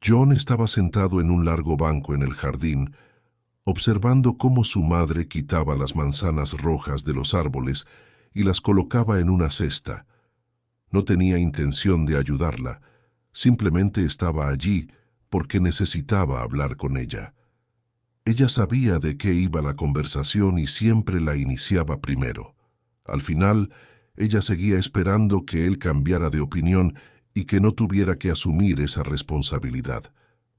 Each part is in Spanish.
John estaba sentado en un largo banco en el jardín, observando cómo su madre quitaba las manzanas rojas de los árboles y las colocaba en una cesta. No tenía intención de ayudarla, simplemente estaba allí porque necesitaba hablar con ella. Ella sabía de qué iba la conversación y siempre la iniciaba primero. Al final, ella seguía esperando que él cambiara de opinión y que no tuviera que asumir esa responsabilidad.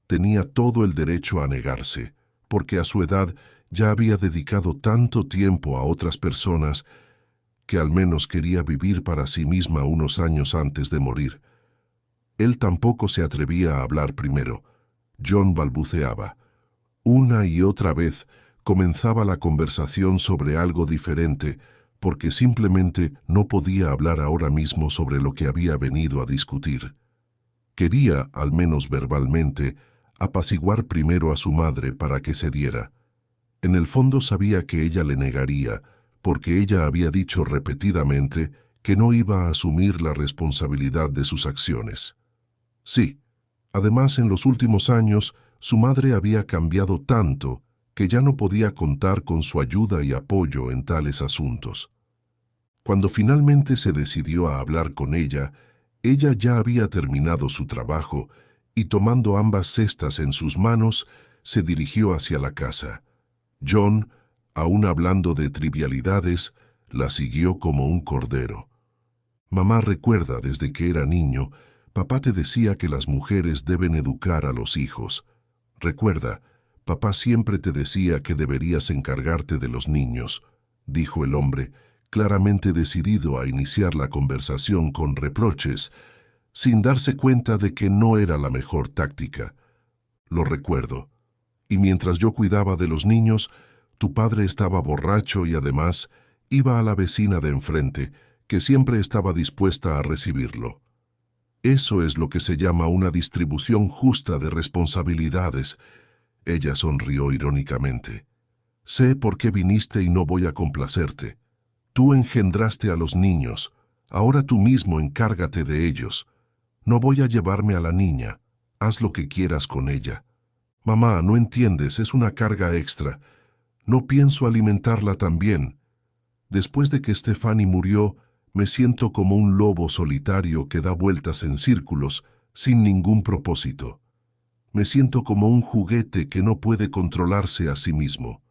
Tenía todo el derecho a negarse, porque a su edad ya había dedicado tanto tiempo a otras personas que al menos quería vivir para sí misma unos años antes de morir. Él tampoco se atrevía a hablar primero. John balbuceaba. Una y otra vez comenzaba la conversación sobre algo diferente, porque simplemente no podía hablar ahora mismo sobre lo que había venido a discutir. Quería, al menos verbalmente, apaciguar primero a su madre para que cediera. En el fondo sabía que ella le negaría, porque ella había dicho repetidamente que no iba a asumir la responsabilidad de sus acciones. Sí, además en los últimos años su madre había cambiado tanto que ya no podía contar con su ayuda y apoyo en tales asuntos. Cuando finalmente se decidió a hablar con ella ya había terminado su trabajo y tomando ambas cestas en sus manos, se dirigió hacia la casa. John, aún hablando de trivialidades, la siguió como un cordero. Mamá recuerda desde que era niño, papá te decía que las mujeres deben educar a los hijos. Recuerda, papá siempre te decía que deberías encargarte de los niños, dijo el hombre, claramente decidido a iniciar la conversación con reproches, sin darse cuenta de que no era la mejor táctica. Lo recuerdo. Y mientras yo cuidaba de los niños, tu padre estaba borracho y además iba a la vecina de enfrente, que siempre estaba dispuesta a recibirlo. Eso es lo que se llama una distribución justa de responsabilidades. Ella sonrió irónicamente. Sé por qué viniste y no voy a complacerte. Tú engendraste a los niños, ahora tú mismo encárgate de ellos. No voy a llevarme a la niña, haz lo que quieras con ella. Mamá, no entiendes, es una carga extra. No pienso alimentarla también. Después de que Stefani murió, me siento como un lobo solitario que da vueltas en círculos, sin ningún propósito. Me siento como un juguete que no puede controlarse a sí mismo.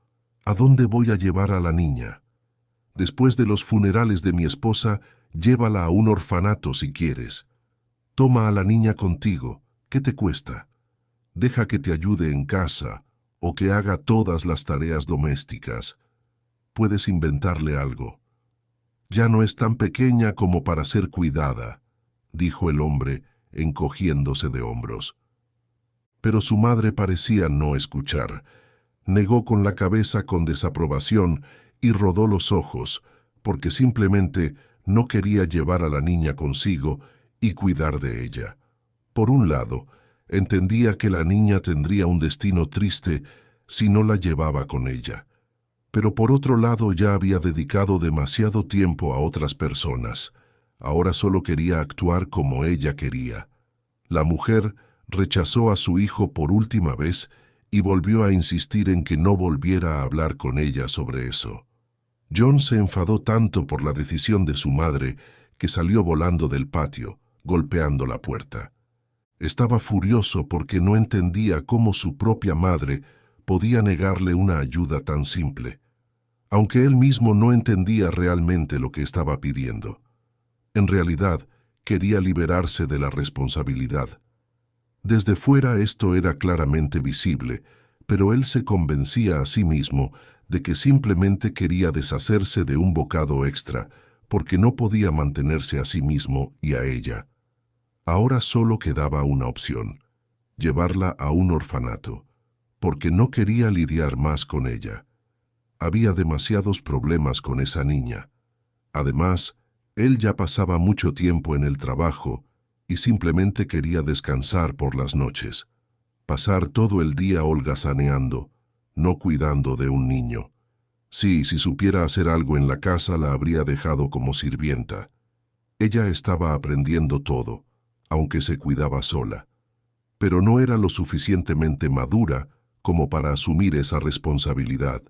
¿A dónde voy a llevar a la niña? Después de los funerales de mi esposa, llévala a un orfanato si quieres. Toma a la niña contigo. ¿Qué te cuesta? Deja que te ayude en casa o que haga todas las tareas domésticas. Puedes inventarle algo. Ya no es tan pequeña como para ser cuidada, dijo el hombre, encogiéndose de hombros. Pero su madre parecía no escuchar. Negó con la cabeza con desaprobación y rodó los ojos, porque simplemente no quería llevar a la niña consigo y cuidar de ella. Por un lado, entendía que la niña tendría un destino triste si no la llevaba con ella. Pero por otro lado ya había dedicado demasiado tiempo a otras personas. Ahora solo quería actuar como ella quería. La mujer rechazó a su hijo por última vez y volvió a insistir en que no volviera a hablar con ella sobre eso. John se enfadó tanto por la decisión de su madre que salió volando del patio, golpeando la puerta. Estaba furioso porque no entendía cómo su propia madre podía negarle una ayuda tan simple, aunque él mismo no entendía realmente lo que estaba pidiendo. En realidad, quería liberarse de la responsabilidad. Desde fuera esto era claramente visible, pero él se convencía a sí mismo de que simplemente quería deshacerse de un bocado extra, porque no podía mantenerse a sí mismo y a ella. Ahora solo quedaba una opción: llevarla a un orfanato, porque no quería lidiar más con ella. Había demasiados problemas con esa niña. Además, él ya pasaba mucho tiempo en el trabajo y simplemente quería descansar por las noches, pasar todo el día holgazaneando, no cuidando de un niño. Sí, si supiera hacer algo en la casa la habría dejado como sirvienta. Ella estaba aprendiendo todo, aunque se cuidaba sola. pero no era lo suficientemente madura como para asumir esa responsabilidad.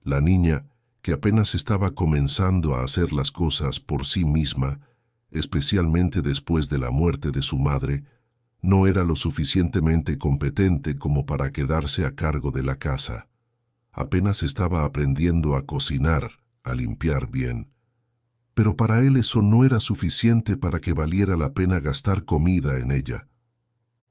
La niña, que apenas estaba comenzando a hacer las cosas por sí misma, especialmente después de la muerte de su madre, no era lo suficientemente competente como para quedarse a cargo de la casa. Apenas estaba aprendiendo a cocinar, a limpiar bien. Pero para él eso no era suficiente para que valiera la pena gastar comida en ella.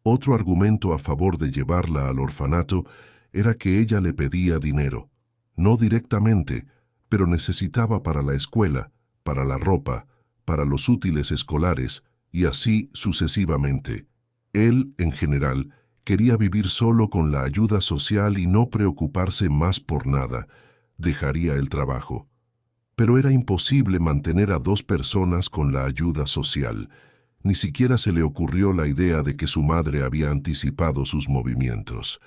Otro argumento a favor de llevarla al orfanato era que ella le pedía dinero. No directamente, pero necesitaba para la escuela, para la ropa, para los útiles escolares, y así sucesivamente. Él, en general, quería vivir solo con la ayuda social y no preocuparse más por nada. Dejaría el trabajo. Pero era imposible mantener a dos personas con la ayuda social. Ni siquiera se le ocurrió la idea de que su madre había anticipado sus movimientos.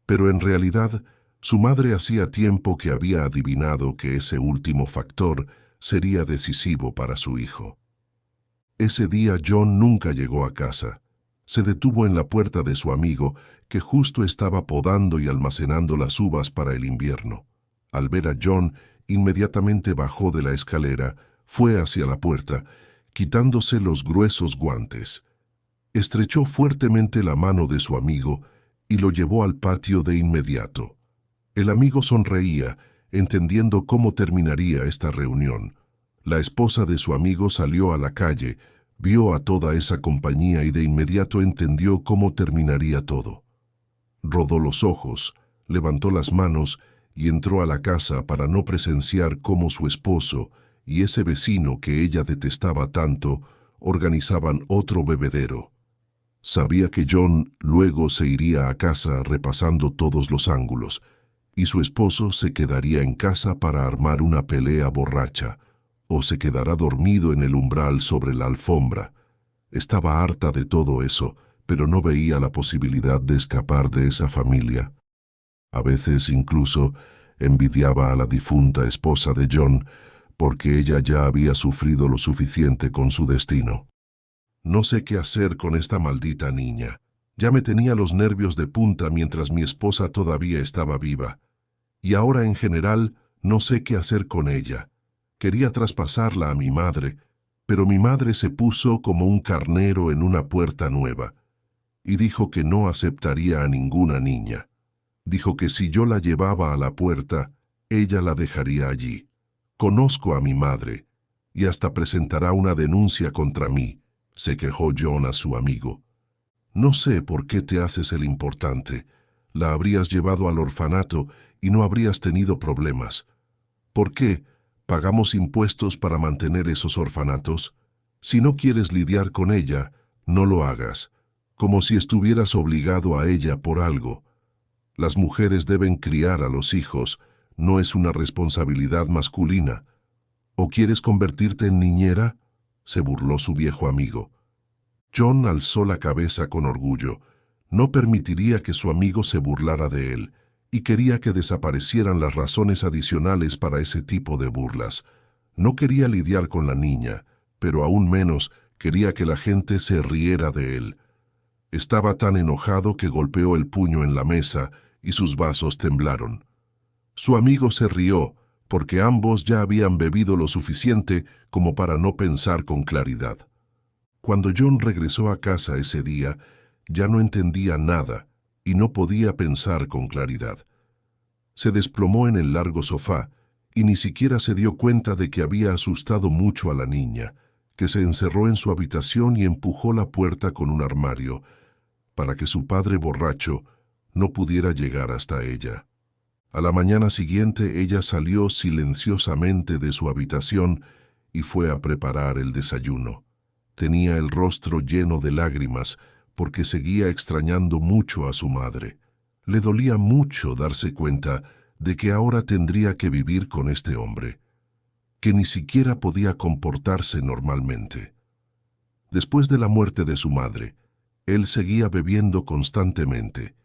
Pero en realidad, su madre hacía tiempo que había adivinado que ese último factor sería decisivo para su hijo. Ese día John nunca llegó a casa. Se detuvo en la puerta de su amigo, que justo estaba podando y almacenando las uvas para el invierno. Al ver a John, inmediatamente bajó de la escalera, fue hacia la puerta, quitándose los gruesos guantes. Estrechó fuertemente la mano de su amigo y lo llevó al patio de inmediato. El amigo sonreía, entendiendo cómo terminaría esta reunión. La esposa de su amigo salió a la calle, vio a toda esa compañía y de inmediato entendió cómo terminaría todo. Rodó los ojos, levantó las manos y entró a la casa para no presenciar cómo su esposo y ese vecino que ella detestaba tanto organizaban otro bebedero. Sabía que John luego se iría a casa repasando todos los ángulos, y su esposo se quedaría en casa para armar una pelea borracha, o se quedará dormido en el umbral sobre la alfombra. Estaba harta de todo eso, pero no veía la posibilidad de escapar de esa familia. A veces incluso envidiaba a la difunta esposa de John, porque ella ya había sufrido lo suficiente con su destino. No sé qué hacer con esta maldita niña. Ya me tenía los nervios de punta mientras mi esposa todavía estaba viva. Y ahora en general no sé qué hacer con ella. Quería traspasarla a mi madre, pero mi madre se puso como un carnero en una puerta nueva y dijo que no aceptaría a ninguna niña. Dijo que si yo la llevaba a la puerta, ella la dejaría allí. Conozco a mi madre y hasta presentará una denuncia contra mí, se quejó John a su amigo. No sé por qué te haces el importante. La habrías llevado al orfanato y no habrías tenido problemas. ¿Por qué pagamos impuestos para mantener esos orfanatos? Si no quieres lidiar con ella, no lo hagas, como si estuvieras obligado a ella por algo. Las mujeres deben criar a los hijos, no es una responsabilidad masculina. ¿O quieres convertirte en niñera?, se burló su viejo amigo. John alzó la cabeza con orgullo. No permitiría que su amigo se burlara de él, y quería que desaparecieran las razones adicionales para ese tipo de burlas. No quería lidiar con la niña, pero aún menos quería que la gente se riera de él. Estaba tan enojado que golpeó el puño en la mesa y sus vasos temblaron. Su amigo se rió, porque ambos ya habían bebido lo suficiente como para no pensar con claridad. Cuando John regresó a casa ese día, ya no entendía nada y no podía pensar con claridad. Se desplomó en el largo sofá y ni siquiera se dio cuenta de que había asustado mucho a la niña, que se encerró en su habitación y empujó la puerta con un armario, para que su padre borracho no pudiera llegar hasta ella. A la mañana siguiente ella salió silenciosamente de su habitación y fue a preparar el desayuno. Tenía el rostro lleno de lágrimas porque seguía extrañando mucho a su madre. Le dolía mucho darse cuenta de que ahora tendría que vivir con este hombre, que ni siquiera podía comportarse normalmente. Después de la muerte de su madre, él seguía bebiendo constantemente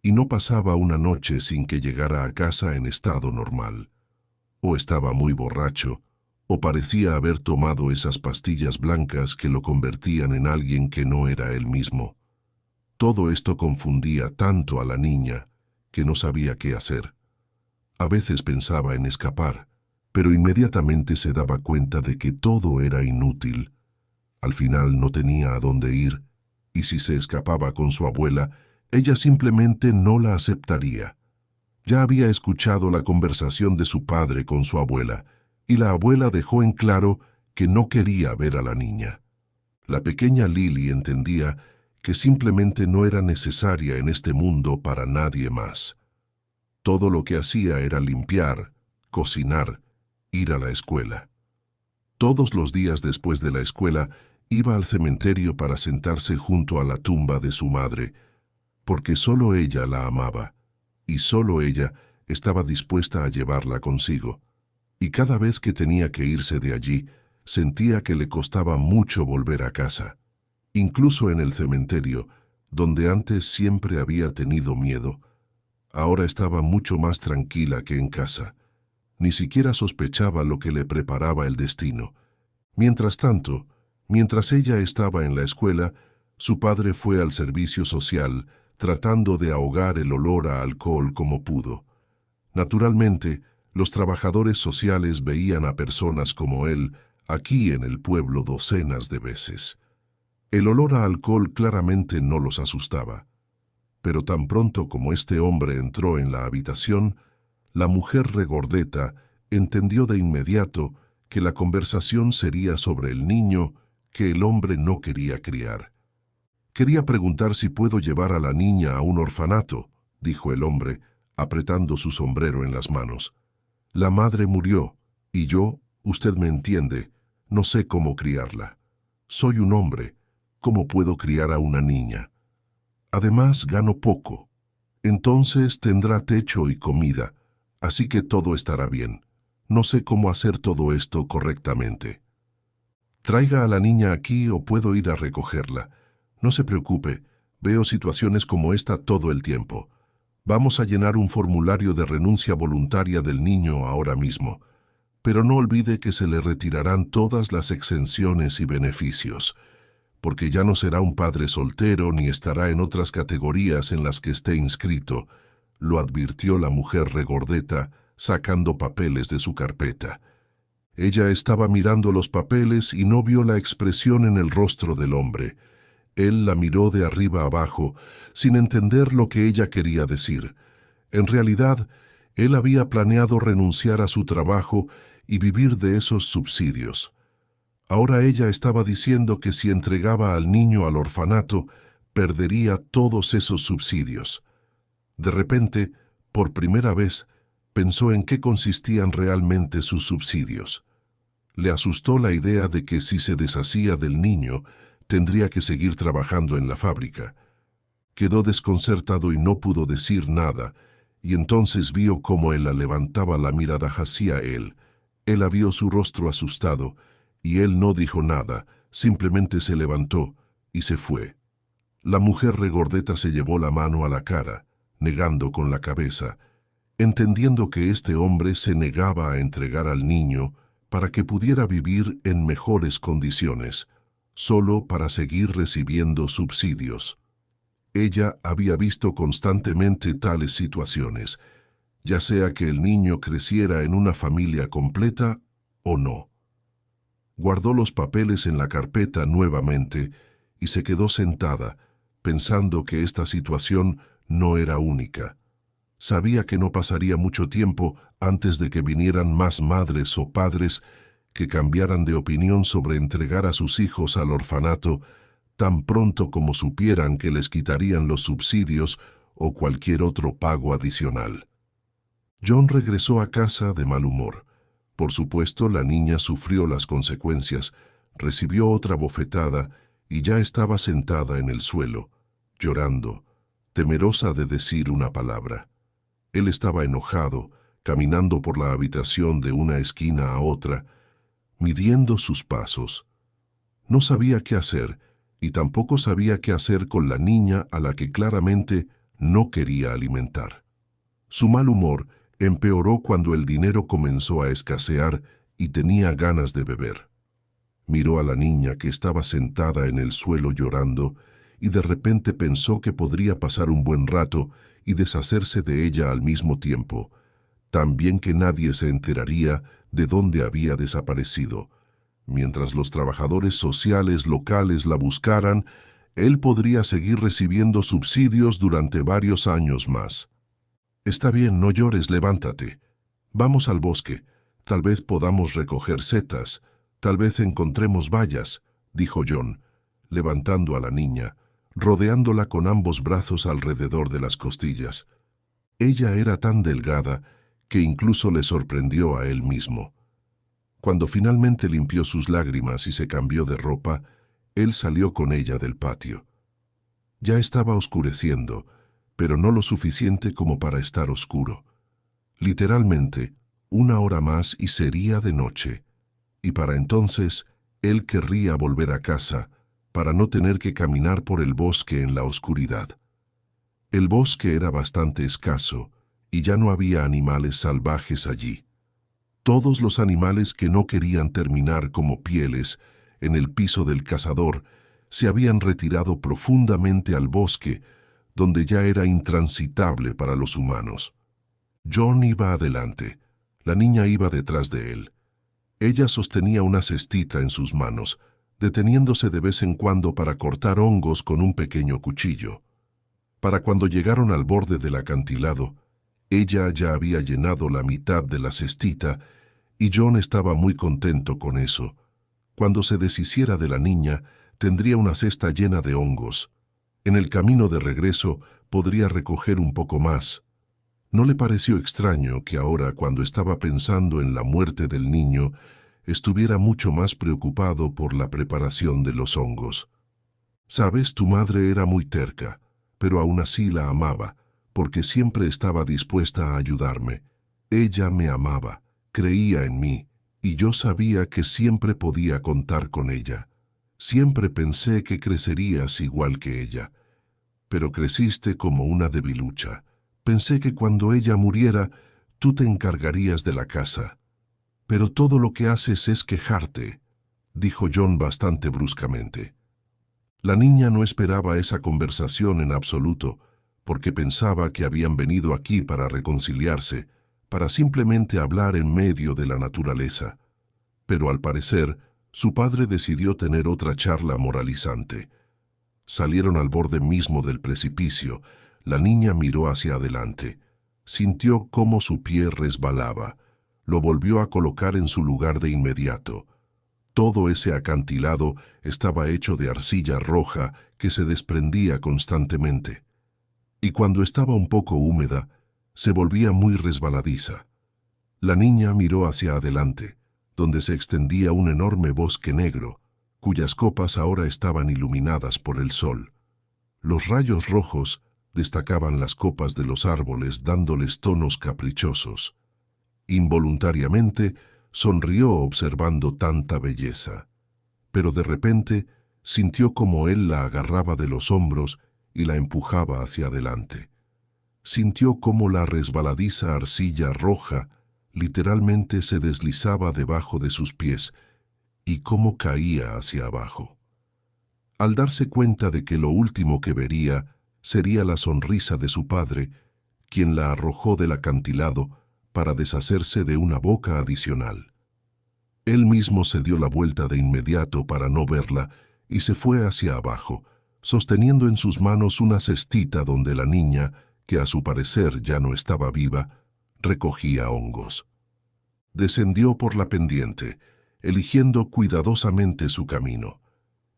y no pasaba una noche sin que llegara a casa en estado normal. O estaba muy borracho, o parecía haber tomado esas pastillas blancas que lo convertían en alguien que no era él mismo. Todo esto confundía tanto a la niña que no sabía qué hacer. A veces pensaba en escapar, pero inmediatamente se daba cuenta de que todo era inútil. Al final no tenía a dónde ir, y si se escapaba con su abuela, ella simplemente no la aceptaría. Ya había escuchado la conversación de su padre con su abuela, y la abuela dejó en claro que no quería ver a la niña. La pequeña Lily entendía que simplemente no era necesaria en este mundo para nadie más. Todo lo que hacía era limpiar, cocinar, ir a la escuela. Todos los días después de la escuela iba al cementerio para sentarse junto a la tumba de su madre, porque solo ella la amaba, y solo ella estaba dispuesta a llevarla consigo. Y cada vez que tenía que irse de allí, sentía que le costaba mucho volver a casa. Incluso en el cementerio, donde antes siempre había tenido miedo, ahora estaba mucho más tranquila que en casa. Ni siquiera sospechaba lo que le preparaba el destino. Mientras tanto, mientras ella estaba en la escuela, su padre fue al servicio social, tratando de ahogar el olor a alcohol como pudo. Naturalmente, los trabajadores sociales veían a personas como él aquí en el pueblo docenas de veces. El olor a alcohol claramente no los asustaba. Pero tan pronto como este hombre entró en la habitación, la mujer regordeta entendió de inmediato que la conversación sería sobre el niño que el hombre no quería criar. «Quería preguntar si puedo llevar a la niña a un orfanato», dijo el hombre, apretando su sombrero en las manos. «La madre murió, y yo, usted me entiende, no sé cómo criarla. Soy un hombre, ¿cómo puedo criar a una niña? Además, gano poco. Entonces tendrá techo y comida, así que todo estará bien. No sé cómo hacer todo esto correctamente. Traiga a la niña aquí o puedo ir a recogerla. No se preocupe, veo situaciones como esta todo el tiempo. Vamos a llenar un formulario de renuncia voluntaria del niño ahora mismo. Pero no olvide que se le retirarán todas las exenciones y beneficios, porque ya no será un padre soltero ni estará en otras categorías en las que esté inscrito», lo advirtió la mujer regordeta, sacando papeles de su carpeta. Ella estaba mirando los papeles y no vio la expresión en el rostro del hombre. Él la miró de arriba abajo, sin entender lo que ella quería decir. En realidad, él había planeado renunciar a su trabajo y vivir de esos subsidios. Ahora ella estaba diciendo que si entregaba al niño al orfanato, perdería todos esos subsidios. De repente, por primera vez, pensó en qué consistían realmente sus subsidios. Le asustó la idea de que si se deshacía del niño, tendría que seguir trabajando en la fábrica. Quedó desconcertado y no pudo decir nada, y entonces vio cómo él levantaba la mirada hacia él. Ella vio su rostro asustado, y él no dijo nada, simplemente se levantó y se fue. La mujer regordeta se llevó la mano a la cara, negando con la cabeza, entendiendo que este hombre se negaba a entregar al niño para que pudiera vivir en mejores condiciones, solo para seguir recibiendo subsidios. Ella había visto constantemente tales situaciones, ya sea que el niño creciera en una familia completa o no. Guardó los papeles en la carpeta nuevamente y se quedó sentada, pensando que esta situación no era única. Sabía que no pasaría mucho tiempo antes de que vinieran más madres o padres que cambiaran de opinión sobre entregar a sus hijos al orfanato tan pronto como supieran que les quitarían los subsidios o cualquier otro pago adicional. John regresó a casa de mal humor. Por supuesto, la niña sufrió las consecuencias, recibió otra bofetada y ya estaba sentada en el suelo, llorando, temerosa de decir una palabra. Él estaba enojado, caminando por la habitación de una esquina a otra, midiendo sus pasos. No sabía qué hacer, y tampoco sabía qué hacer con la niña a la que claramente no quería alimentar. Su mal humor empeoró cuando el dinero comenzó a escasear y tenía ganas de beber. Miró a la niña que estaba sentada en el suelo llorando y de repente pensó que podría pasar un buen rato y deshacerse de ella al mismo tiempo, también que nadie se enteraría de dónde había desaparecido. Mientras los trabajadores sociales locales la buscaran, él podría seguir recibiendo subsidios durante varios años más. Está bien, no llores, levántate. Vamos al bosque. Tal vez podamos recoger setas. Tal vez encontremos bayas, dijo John, levantando a la niña, rodeándola con ambos brazos alrededor de las costillas. Ella era tan delgada que incluso le sorprendió a él mismo. Cuando finalmente limpió sus lágrimas y se cambió de ropa, él salió con ella del patio. Ya estaba oscureciendo, pero no lo suficiente como para estar oscuro. Literalmente, 1 hora más y sería de noche, y para entonces él querría volver a casa para no tener que caminar por el bosque en la oscuridad. El bosque era bastante escaso y ya no había animales salvajes allí. Todos los animales que no querían terminar como pieles en el piso del cazador se habían retirado profundamente al bosque, donde ya era intransitable para los humanos. John iba adelante, la niña iba detrás de él. Ella sostenía una cestita en sus manos, deteniéndose de vez en cuando para cortar hongos con un pequeño cuchillo. Para cuando llegaron al borde del acantilado, ella ya había llenado la mitad de la cestita y John estaba muy contento con eso. Cuando se deshiciera de la niña, tendría una cesta llena de hongos. En el camino de regreso podría recoger un poco más. ¿No le pareció extraño que ahora, cuando estaba pensando en la muerte del niño, estuviera mucho más preocupado por la preparación de los hongos? Sabes, tu madre era muy terca, pero aún así la amaba, porque siempre estaba dispuesta a ayudarme. Ella me amaba, creía en mí, y yo sabía que siempre podía contar con ella. Siempre pensé que crecerías igual que ella, pero creciste como una debilucha. Pensé que cuando ella muriera, tú te encargarías de la casa. Pero todo lo que haces es quejarte, dijo John bastante bruscamente. La niña no esperaba esa conversación en absoluto, porque pensaba que habían venido aquí para reconciliarse, para simplemente hablar en medio de la naturaleza. Pero al parecer, su padre decidió tener otra charla moralizante. Salieron al borde mismo del precipicio. La niña miró hacia adelante. Sintió cómo su pie resbalaba. Lo volvió a colocar en su lugar de inmediato. Todo ese acantilado estaba hecho de arcilla roja que se desprendía constantemente. Y cuando estaba un poco húmeda, se volvía muy resbaladiza. La niña miró hacia adelante, donde se extendía un enorme bosque negro, cuyas copas ahora estaban iluminadas por el sol. Los rayos rojos destacaban las copas de los árboles dándoles tonos caprichosos. Involuntariamente sonrió observando tanta belleza, pero de repente sintió como él la agarraba de los hombros y la empujaba hacia adelante. Sintió cómo la resbaladiza arcilla roja literalmente se deslizaba debajo de sus pies y cómo caía hacia abajo. Al darse cuenta de que lo último que vería sería la sonrisa de su padre, quien la arrojó del acantilado para deshacerse de una boca adicional. Él mismo se dio la vuelta de inmediato para no verla y se fue hacia abajo, sosteniendo en sus manos una cestita donde la niña, que a su parecer ya no estaba viva, recogía hongos. Descendió por la pendiente, eligiendo cuidadosamente su camino.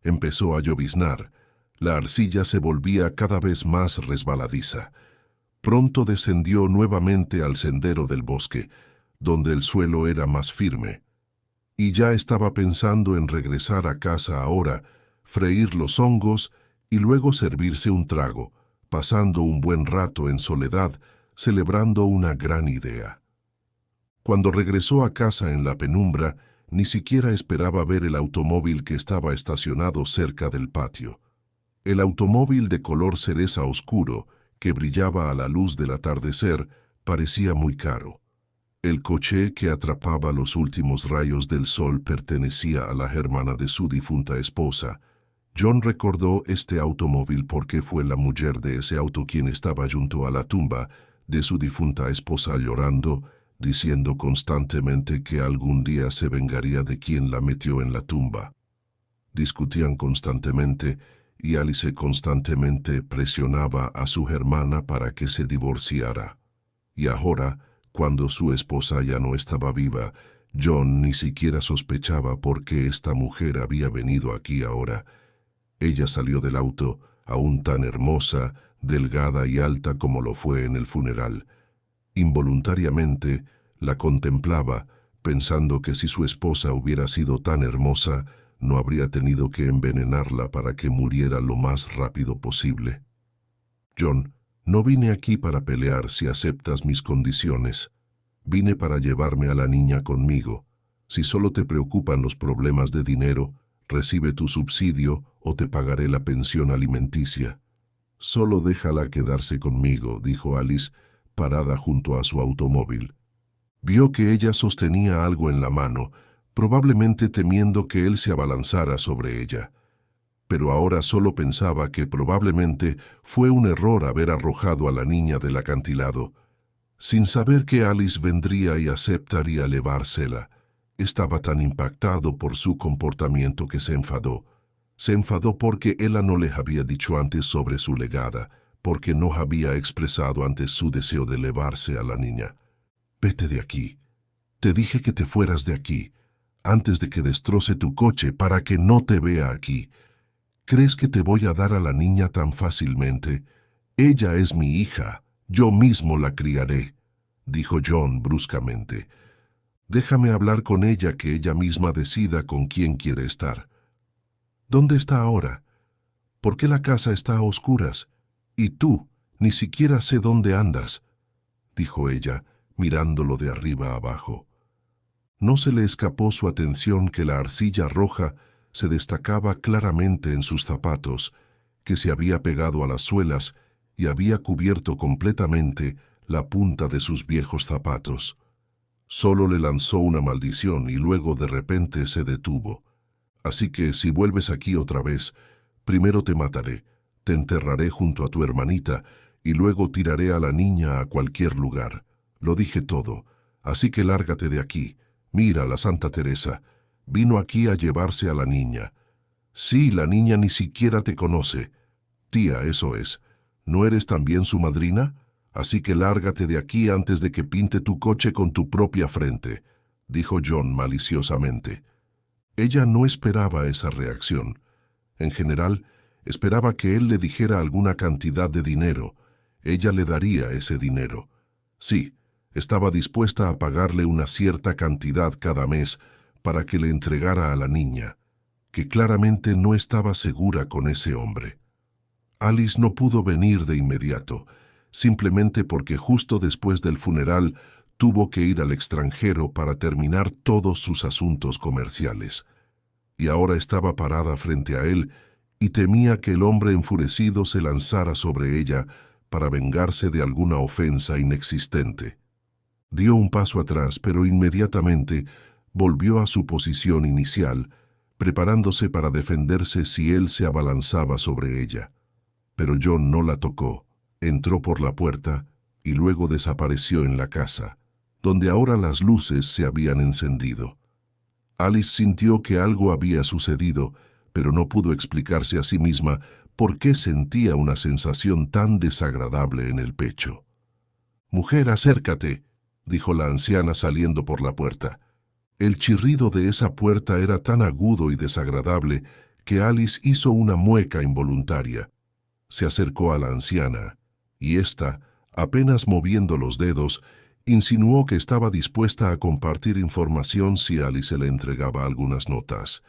Empezó a lloviznar. La arcilla se volvía cada vez más resbaladiza. Pronto descendió nuevamente al sendero del bosque, donde el suelo era más firme. Y ya estaba pensando en regresar a casa ahora, freír los hongos y luego servirse un trago, pasando un buen rato en soledad, celebrando una gran idea. Cuando regresó a casa en la penumbra, ni siquiera esperaba ver el automóvil que estaba estacionado cerca del patio. El automóvil de color cereza oscuro, que brillaba a la luz del atardecer, parecía muy caro. El coche que atrapaba los últimos rayos del sol pertenecía a la hermana de su difunta esposa, John recordó este automóvil porque fue la mujer de ese auto quien estaba junto a la tumba de su difunta esposa llorando, diciendo constantemente que algún día se vengaría de quien la metió en la tumba. Discutían constantemente y Alice constantemente presionaba a su hermana para que se divorciara. Y ahora, cuando su esposa ya no estaba viva, John ni siquiera sospechaba por qué esta mujer había venido aquí ahora. Ella salió del auto, aún tan hermosa, delgada y alta como lo fue en el funeral. Involuntariamente la contemplaba, pensando que si su esposa hubiera sido tan hermosa, no habría tenido que envenenarla para que muriera lo más rápido posible. John, no vine aquí para pelear si aceptas mis condiciones. Vine para llevarme a la niña conmigo. Si solo te preocupan los problemas de dinero, recibe tu subsidio o te pagaré la pensión alimenticia. Solo déjala quedarse conmigo, dijo Alice, parada junto a su automóvil. Vio que ella sostenía algo en la mano, probablemente temiendo que él se abalanzara sobre ella. Pero ahora solo pensaba que probablemente fue un error haber arrojado a la niña del acantilado. Sin saber que Alice vendría y aceptaría llevársela, estaba tan impactado por su comportamiento que se enfadó. Se enfadó porque ella no le había dicho antes sobre su legada, porque no había expresado antes su deseo de llevarse a la niña. «Vete de aquí. Te dije que te fueras de aquí, antes de que destroce tu coche para que no te vea aquí. ¿Crees que te voy a dar a la niña tan fácilmente? Ella es mi hija. Yo mismo la criaré», dijo John bruscamente. «Déjame hablar con ella, que ella misma decida con quién quiere estar». «¿Dónde está ahora? ¿Por qué la casa está a oscuras? Y tú, ni siquiera sé dónde andas», dijo ella, mirándolo de arriba abajo. No se le escapó su atención que la arcilla roja se destacaba claramente en sus zapatos, que se había pegado a las suelas y había cubierto completamente la punta de sus viejos zapatos. Solo le lanzó una maldición y luego de repente se detuvo. «Así que si vuelves aquí otra vez, primero te mataré, te enterraré junto a tu hermanita y luego tiraré a la niña a cualquier lugar. Lo dije todo, así que lárgate de aquí. Mira, la Santa Teresa vino aquí a llevarse a la niña. Sí, la niña ni siquiera te conoce. Tía, eso es. ¿No eres también su madrina? Así que lárgate de aquí antes de que pinte tu coche con tu propia frente», dijo John maliciosamente. Ella no esperaba esa reacción. En general, esperaba que él le dijera alguna cantidad de dinero. Ella le daría ese dinero. Sí, estaba dispuesta a pagarle una cierta cantidad cada mes para que le entregara a la niña, que claramente no estaba segura con ese hombre. Alice no pudo venir de inmediato, simplemente porque justo después del funeral tuvo que ir al extranjero para terminar todos sus asuntos comerciales. Y ahora estaba parada frente a él y temía que el hombre enfurecido se lanzara sobre ella para vengarse de alguna ofensa inexistente. Dio un paso atrás, pero inmediatamente volvió a su posición inicial, preparándose para defenderse si él se abalanzaba sobre ella. Pero John no la tocó, entró por la puerta y luego desapareció en la casa, donde ahora las luces se habían encendido. Alice sintió que algo había sucedido, pero no pudo explicarse a sí misma por qué sentía una sensación tan desagradable en el pecho. «Mujer, acércate», dijo la anciana saliendo por la puerta. El chirrido de esa puerta era tan agudo y desagradable que Alice hizo una mueca involuntaria. Se acercó a la anciana, y ésta, apenas moviendo los dedos, insinuó que estaba dispuesta a compartir información si Alice le entregaba algunas notas.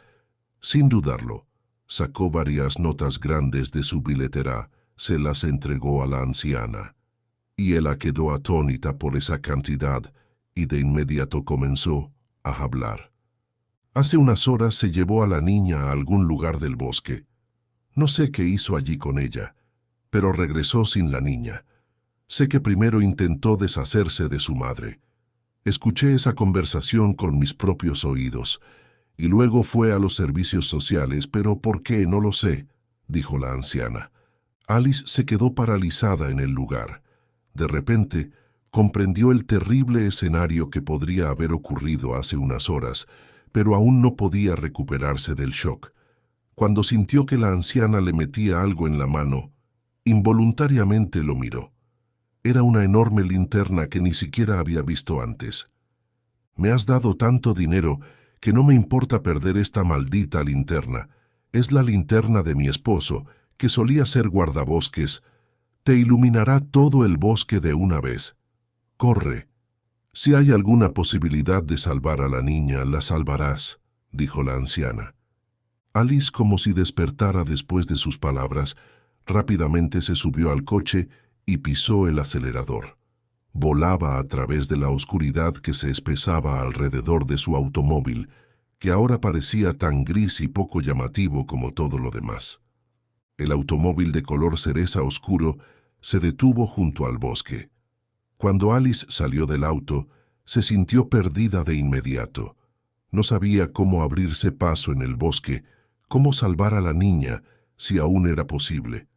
Sin dudarlo, sacó varias notas grandes de su billetera, se las entregó a la anciana. Y ella quedó atónita por esa cantidad y de inmediato comenzó a hablar. Hace unas horas se llevó a la niña a algún lugar del bosque. No sé qué hizo allí con ella, pero regresó sin la niña. Sé que primero intentó deshacerse de su madre. Escuché esa conversación con mis propios oídos, y luego fue a los servicios sociales, pero ¿por qué? No lo sé, dijo la anciana. Alice se quedó paralizada en el lugar. De repente, comprendió el terrible escenario que podría haber ocurrido hace unas horas, pero aún no podía recuperarse del shock. Cuando sintió que la anciana le metía algo en la mano, involuntariamente lo miró. Era una enorme linterna que ni siquiera había visto antes. «Me has dado tanto dinero que no me importa perder esta maldita linterna. Es la linterna de mi esposo, que solía ser guardabosques. Te iluminará todo el bosque de una vez. Corre. Si hay alguna posibilidad de salvar a la niña, la salvarás», dijo la anciana. Alice, como si despertara después de sus palabras, rápidamente se subió al coche y pisó el acelerador. Volaba a través de la oscuridad que se espesaba alrededor de su automóvil, que ahora parecía tan gris y poco llamativo como todo lo demás. El automóvil de color cereza oscuro se detuvo junto al bosque. Cuando Alice salió del auto, se sintió perdida de inmediato. No sabía cómo abrirse paso en el bosque, cómo salvar a la niña, si aún era posible.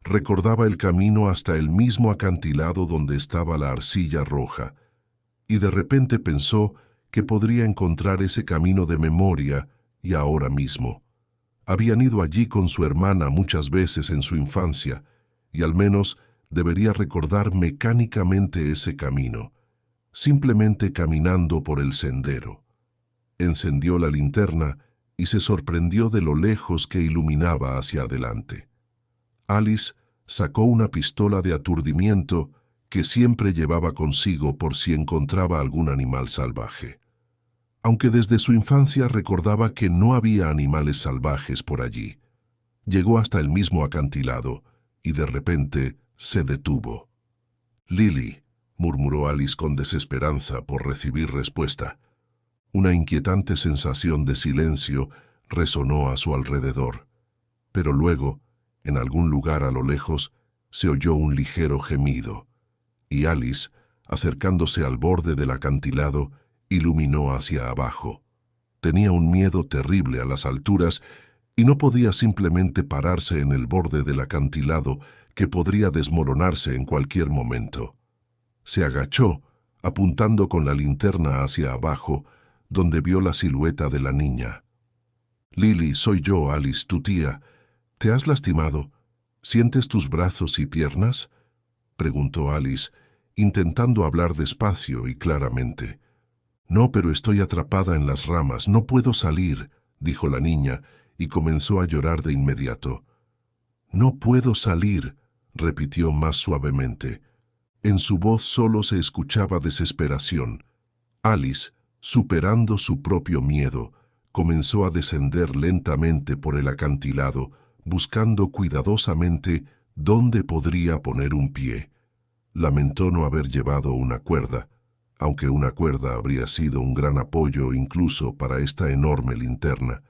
Recordaba el camino hasta el mismo acantilado donde estaba la arcilla roja, y de repente pensó que podría encontrar ese camino de memoria y ahora mismo. Habían ido allí con su hermana muchas veces en su infancia, y al menos debería recordar mecánicamente ese camino, simplemente caminando por el sendero. Encendió la linterna y se sorprendió de lo lejos que iluminaba hacia adelante. Alice sacó una pistola de aturdimiento que siempre llevaba consigo por si encontraba algún animal salvaje. Aunque desde su infancia recordaba que no había animales salvajes por allí. Llegó hasta el mismo acantilado y de repente se detuvo. «Lily», murmuró Alice con desesperanza por recibir respuesta. Una inquietante sensación de silencio resonó a su alrededor, pero luego, en algún lugar a lo lejos, se oyó un ligero gemido, y Alice, acercándose al borde del acantilado, iluminó hacia abajo. Tenía un miedo terrible a las alturas y no podía simplemente pararse en el borde del acantilado que podría desmoronarse en cualquier momento. Se agachó, apuntando con la linterna hacia abajo, donde vio la silueta de la niña. «Lily, soy yo, Alice, tu tía. ¿Te has lastimado? ¿Sientes tus brazos y piernas?», preguntó Alice, intentando hablar despacio y claramente. «No, pero estoy atrapada en las ramas, no puedo salir», dijo la niña, y comenzó a llorar de inmediato. «No puedo salir», repitió más suavemente. En su voz solo se escuchaba desesperación. Alice, superando su propio miedo, comenzó a descender lentamente por el acantilado, buscando cuidadosamente dónde podría poner un pie. Lamentó no haber llevado una cuerda, aunque una cuerda habría sido un gran apoyo incluso para esta enorme linterna.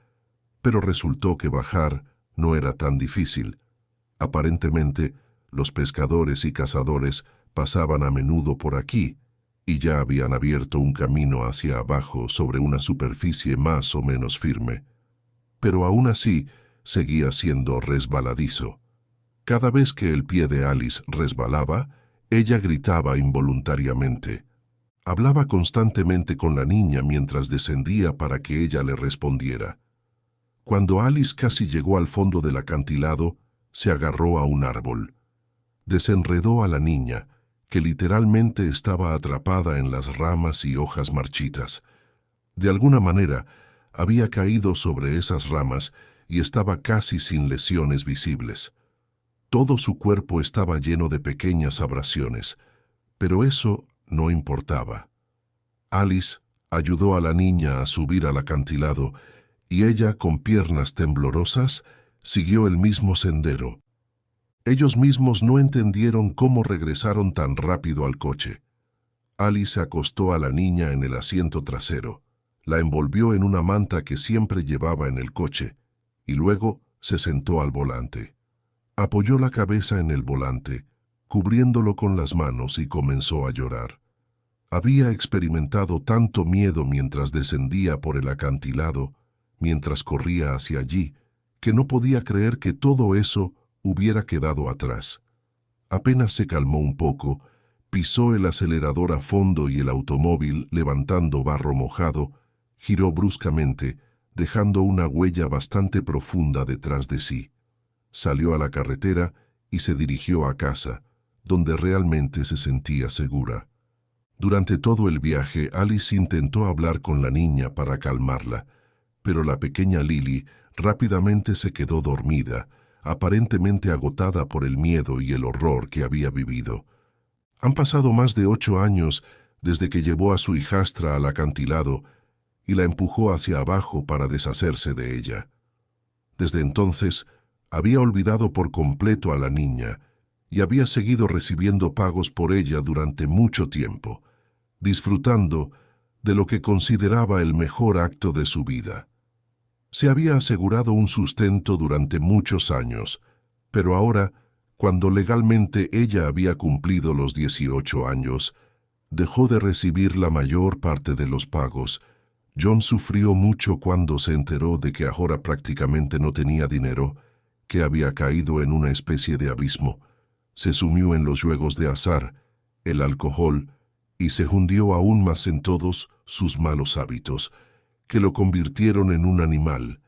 Pero resultó que bajar no era tan difícil. Aparentemente, los pescadores y cazadores pasaban a menudo por aquí, y ya habían abierto un camino hacia abajo sobre una superficie más o menos firme. Pero aún así, seguía siendo resbaladizo. Cada vez que el pie de Alice resbalaba, ella gritaba involuntariamente. Hablaba constantemente con la niña mientras descendía para que ella le respondiera. Cuando Alice casi llegó al fondo del acantilado, se agarró a un árbol. Desenredó a la niña, que literalmente estaba atrapada en las ramas y hojas marchitas. De alguna manera, había caído sobre esas ramas y estaba casi sin lesiones visibles. Todo su cuerpo estaba lleno de pequeñas abrasiones, pero eso no importaba. Alice ayudó a la niña a subir al acantilado y ella, con piernas temblorosas, siguió el mismo sendero. Ellos mismos no entendieron cómo regresaron tan rápido al coche. Alice acostó a la niña en el asiento trasero, la envolvió en una manta que siempre llevaba en el coche, y luego se sentó al volante. Apoyó la cabeza en el volante, cubriéndolo con las manos, y comenzó a llorar. Había experimentado tanto miedo mientras descendía por el acantilado mientras corría hacia allí, que no podía creer que todo eso hubiera quedado atrás. Apenas se calmó un poco, pisó el acelerador a fondo y el automóvil, levantando barro mojado, giró bruscamente, dejando una huella bastante profunda detrás de sí. Salió a la carretera y se dirigió a casa, donde realmente se sentía segura. Durante todo el viaje, Alice intentó hablar con la niña para calmarla, pero la pequeña Lily rápidamente se quedó dormida, aparentemente agotada por el miedo y el horror que había vivido. Han pasado más de 8 años desde que llevó a su hijastra al acantilado y la empujó hacia abajo para deshacerse de ella. Desde entonces, había olvidado por completo a la niña y había seguido recibiendo pagos por ella durante mucho tiempo, disfrutando de lo que consideraba el mejor acto de su vida. Se había asegurado un sustento durante muchos años, pero ahora, cuando legalmente ella había cumplido los 18 años, dejó de recibir la mayor parte de los pagos. John sufrió mucho cuando se enteró de que ahora prácticamente no tenía dinero, que había caído en una especie de abismo. Se sumió en los juegos de azar, el alcohol, y se hundió aún más en todos sus malos hábitos, que lo convirtieron en un animal.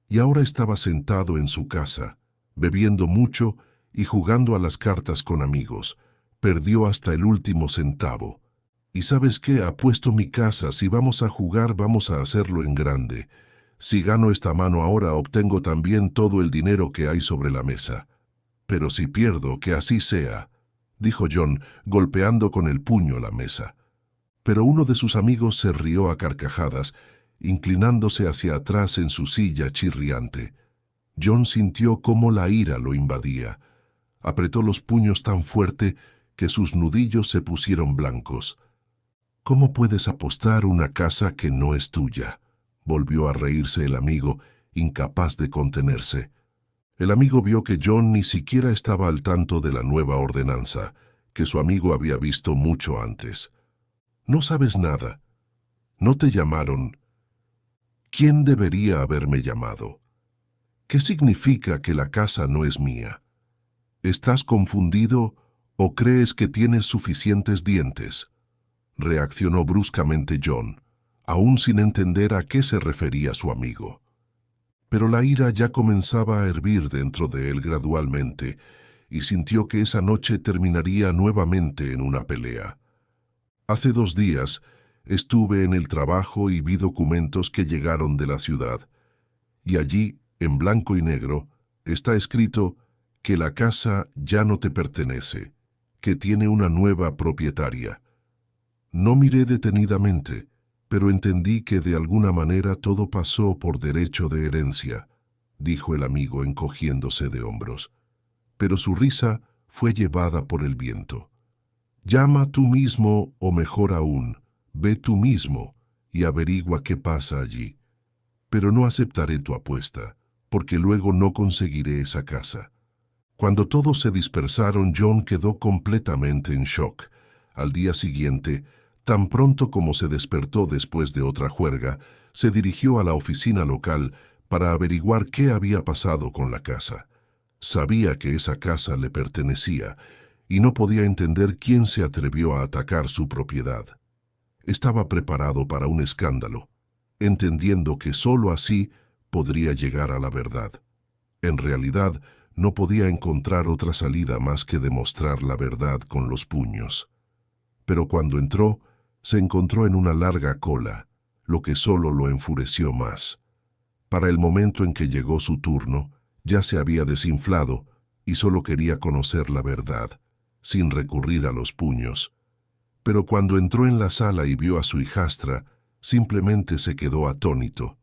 Y ahora estaba sentado en su casa, bebiendo mucho y jugando a las cartas con amigos. Perdió hasta el último centavo. ¿Y sabes qué? Apuesto mi casa, si vamos a jugar, vamos a hacerlo en grande. Si gano esta mano ahora, obtengo también todo el dinero que hay sobre la mesa. Pero si pierdo, que así sea, dijo John, golpeando con el puño la mesa. Pero uno de sus amigos se rió a carcajadas, inclinándose hacia atrás en su silla chirriante. John sintió cómo la ira lo invadía. Apretó los puños tan fuerte que sus nudillos se pusieron blancos. ¿Cómo puedes apostar una casa que no es tuya?, volvió a reírse el amigo, incapaz de contenerse. El amigo vio que John ni siquiera estaba al tanto de la nueva ordenanza, que su amigo había visto mucho antes. «No sabes nada. No te llamaron. ¿Quién debería haberme llamado? ¿Qué significa que la casa no es mía? ¿Estás confundido o crees que tienes suficientes dientes?», reaccionó bruscamente John, aún sin entender a qué se refería su amigo. Pero la ira ya comenzaba a hervir dentro de él gradualmente, y sintió que esa noche terminaría nuevamente en una pelea. Hace 2 días estuve en el trabajo y vi documentos que llegaron de la ciudad, y allí, en blanco y negro, está escrito que la casa ya no te pertenece, que tiene una nueva propietaria. No miré detenidamente, pero entendí que de alguna manera todo pasó por derecho de herencia, dijo el amigo encogiéndose de hombros. Pero su risa fue llevada por el viento. «Llama tú mismo, o mejor aún, ve tú mismo y averigua qué pasa allí. Pero no aceptaré tu apuesta, porque luego no conseguiré esa casa». Cuando todos se dispersaron, John quedó completamente en shock. Al día siguiente, tan pronto como se despertó después de otra juerga, se dirigió a la oficina local para averiguar qué había pasado con la casa. Sabía que esa casa le pertenecía y no podía entender quién se atrevió a atacar su propiedad. Estaba preparado para un escándalo, entendiendo que sólo así podría llegar a la verdad. En realidad, no podía encontrar otra salida más que demostrar la verdad con los puños. Pero cuando entró, se encontró en una larga cola, lo que solo lo enfureció más. Para el momento en que llegó su turno, ya se había desinflado y solo quería conocer la verdad, sin recurrir a los puños. Pero cuando entró en la sala y vio a su hijastra, simplemente se quedó atónito.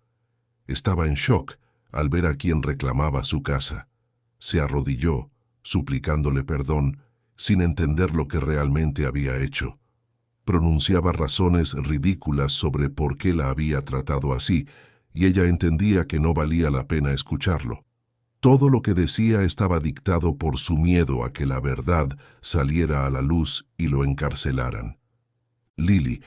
Estaba en shock al ver a quien reclamaba su casa. Se arrodilló, suplicándole perdón, sin entender lo que realmente había hecho. Pronunciaba razones ridículas sobre por qué la había tratado así, y ella entendía que no valía la pena escucharlo. Todo lo que decía estaba dictado por su miedo a que la verdad saliera a la luz y lo encarcelaran. Lily,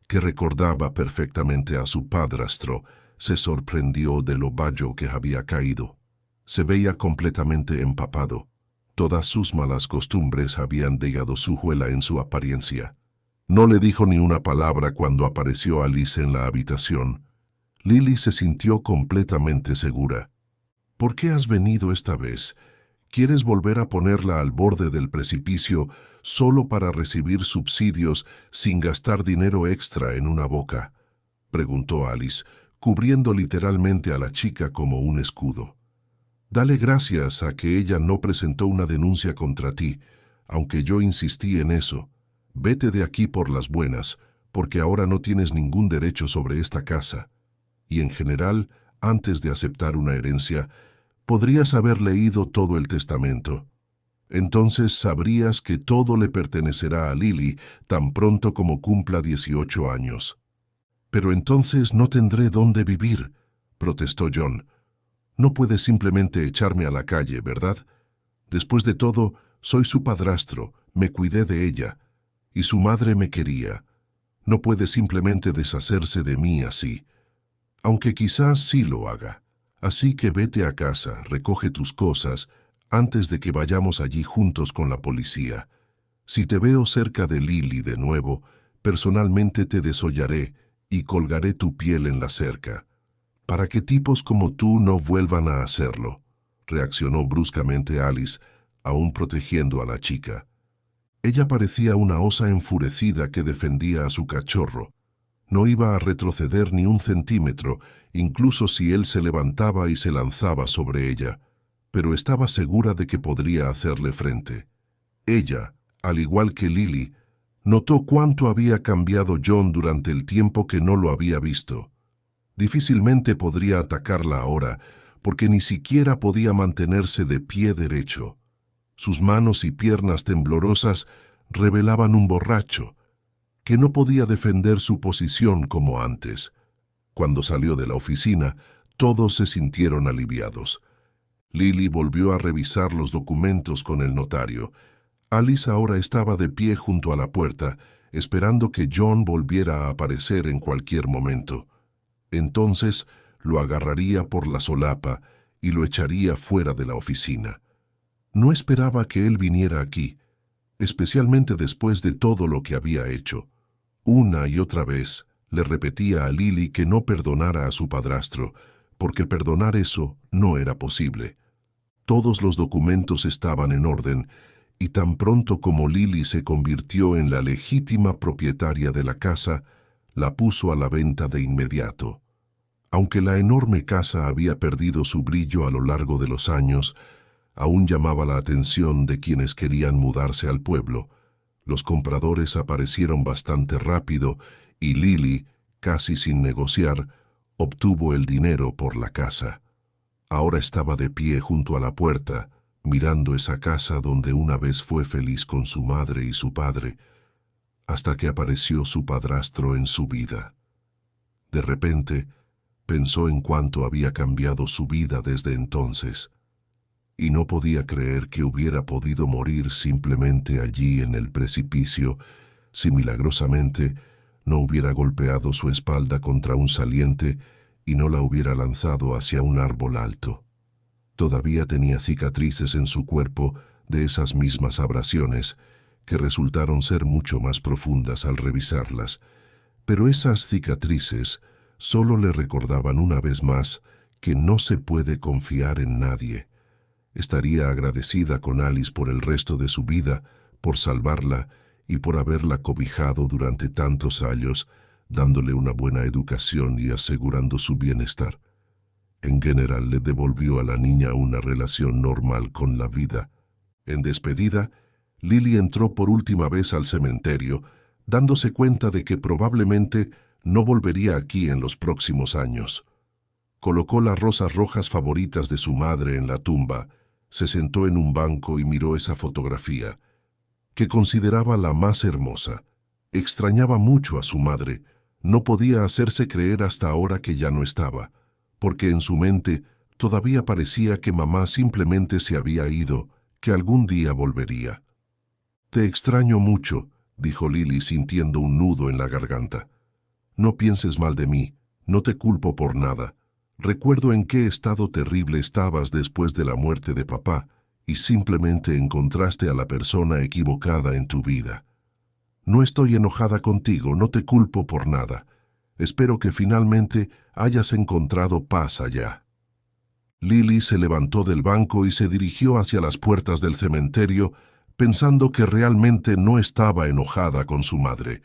que recordaba perfectamente a su padrastro, se sorprendió de lo bayo que había caído. Se veía completamente empapado. Todas sus malas costumbres habían dejado su huella en su apariencia. No le dijo ni una palabra cuando apareció Alice en la habitación. Lily se sintió completamente segura. ¿Por qué has venido esta vez? ¿Quieres volver a ponerla al borde del precipicio solo para recibir subsidios sin gastar dinero extra en una boca?, preguntó Alice, cubriendo literalmente a la chica como un escudo. Dale gracias a que ella no presentó una denuncia contra ti, aunque yo insistí en eso. Vete de aquí por las buenas, porque ahora no tienes ningún derecho sobre esta casa. Y en general, antes de aceptar una herencia, podrías haber leído todo el testamento. Entonces sabrías que todo le pertenecerá a Lily tan pronto como cumpla 18 años. Pero entonces no tendré dónde vivir, protestó John. No puedes simplemente echarme a la calle, ¿verdad? Después de todo, soy su padrastro, me cuidé de ella, y su madre me quería. No puede simplemente deshacerse de mí así. Aunque quizás sí lo haga. Así que vete a casa, recoge tus cosas, antes de que vayamos allí juntos con la policía. Si te veo cerca de Lily de nuevo, personalmente te desollaré y colgaré tu piel en la cerca. Para que tipos como tú no vuelvan a hacerlo, reaccionó bruscamente Alice, aún protegiendo a la chica. Ella parecía una osa enfurecida que defendía a su cachorro. No iba a retroceder ni un centímetro, incluso si él se levantaba y se lanzaba sobre ella, pero estaba segura de que podría hacerle frente. Ella, al igual que Lily, notó cuánto había cambiado John durante el tiempo que no lo había visto. Difícilmente podría atacarla ahora, porque ni siquiera podía mantenerse de pie derecho. Sus manos y piernas temblorosas revelaban un borracho, que no podía defender su posición como antes. Cuando salió de la oficina, todos se sintieron aliviados. Lily volvió a revisar los documentos con el notario. Alice ahora estaba de pie junto a la puerta, esperando que John volviera a aparecer en cualquier momento. Entonces lo agarraría por la solapa y lo echaría fuera de la oficina. No esperaba que él viniera aquí, especialmente después de todo lo que había hecho. Una y otra vez le repetía a Lily que no perdonara a su padrastro, porque perdonar eso no era posible. Todos los documentos estaban en orden, y tan pronto como Lily se convirtió en la legítima propietaria de la casa, la puso a la venta de inmediato. Aunque la enorme casa había perdido su brillo a lo largo de los años, aún llamaba la atención de quienes querían mudarse al pueblo. Los compradores aparecieron bastante rápido y Lily, casi sin negociar, obtuvo el dinero por la casa. Ahora estaba de pie junto a la puerta, mirando esa casa donde una vez fue feliz con su madre y su padre, hasta que apareció su padrastro en su vida. De repente, pensó en cuánto había cambiado su vida desde entonces, y no podía creer que hubiera podido morir simplemente allí en el precipicio si milagrosamente no hubiera golpeado su espalda contra un saliente y no la hubiera lanzado hacia un árbol alto. Todavía tenía cicatrices en su cuerpo de esas mismas abrasiones, que resultaron ser mucho más profundas al revisarlas, pero esas cicatrices solo le recordaban una vez más que no se puede confiar en nadie. Estaría agradecida con Alice por el resto de su vida, por salvarla y por haberla cobijado durante tantos años, dándole una buena educación y asegurando su bienestar. En general le devolvió a la niña una relación normal con la vida. En despedida, Lily entró por última vez al cementerio, dándose cuenta de que probablemente no volvería aquí en los próximos años. Colocó las rosas rojas favoritas de su madre en la tumba, se sentó en un banco y miró esa fotografía, que consideraba la más hermosa. Extrañaba mucho a su madre, no podía hacerse creer hasta ahora que ya no estaba, porque en su mente todavía parecía que mamá simplemente se había ido, que algún día volvería. «Te extraño mucho», dijo Lily sintiendo un nudo en la garganta. «No pienses mal de mí, No te culpo por nada. Recuerdo en qué estado terrible estabas después de la muerte de papá y simplemente encontraste a la persona equivocada en tu vida. No estoy enojada contigo, no te culpo por nada. Espero que finalmente hayas encontrado paz allá. Lily se levantó del banco y se dirigió hacia las puertas del cementerio, pensando que realmente no estaba enojada con su madre.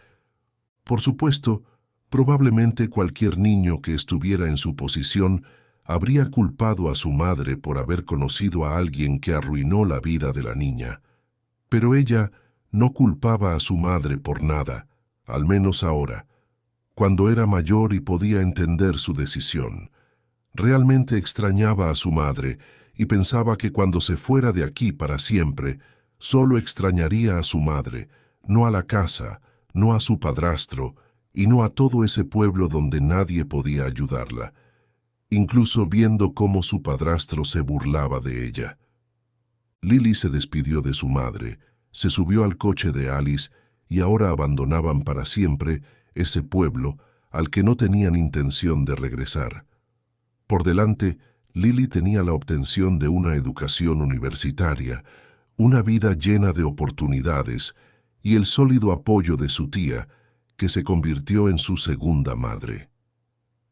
Por supuesto, probablemente cualquier niño que estuviera en su posición habría culpado a su madre por haber conocido a alguien que arruinó la vida de la niña. Pero ella no culpaba a su madre por nada, al menos ahora, cuando era mayor y podía entender su decisión. Realmente extrañaba a su madre y pensaba que cuando se fuera de aquí para siempre, solo extrañaría a su madre, no a la casa, no a su padrastro y no a todo ese pueblo donde nadie podía ayudarla, incluso viendo cómo su padrastro se burlaba de ella. Lily se despidió de su madre, se subió al coche de Alice y ahora abandonaban para siempre ese pueblo al que no tenían intención de regresar. Por delante, Lily tenía la obtención de una educación universitaria, una vida llena de oportunidades y el sólido apoyo de su tía, que se convirtió en su segunda madre.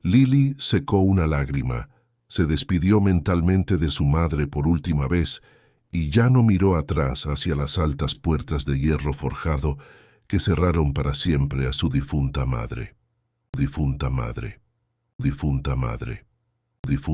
Lily secó una lágrima, se despidió mentalmente de su madre por última vez y ya no miró atrás hacia las altas puertas de hierro forjado que cerraron para siempre a su difunta madre. Difunta madre. Difunta madre. Difunta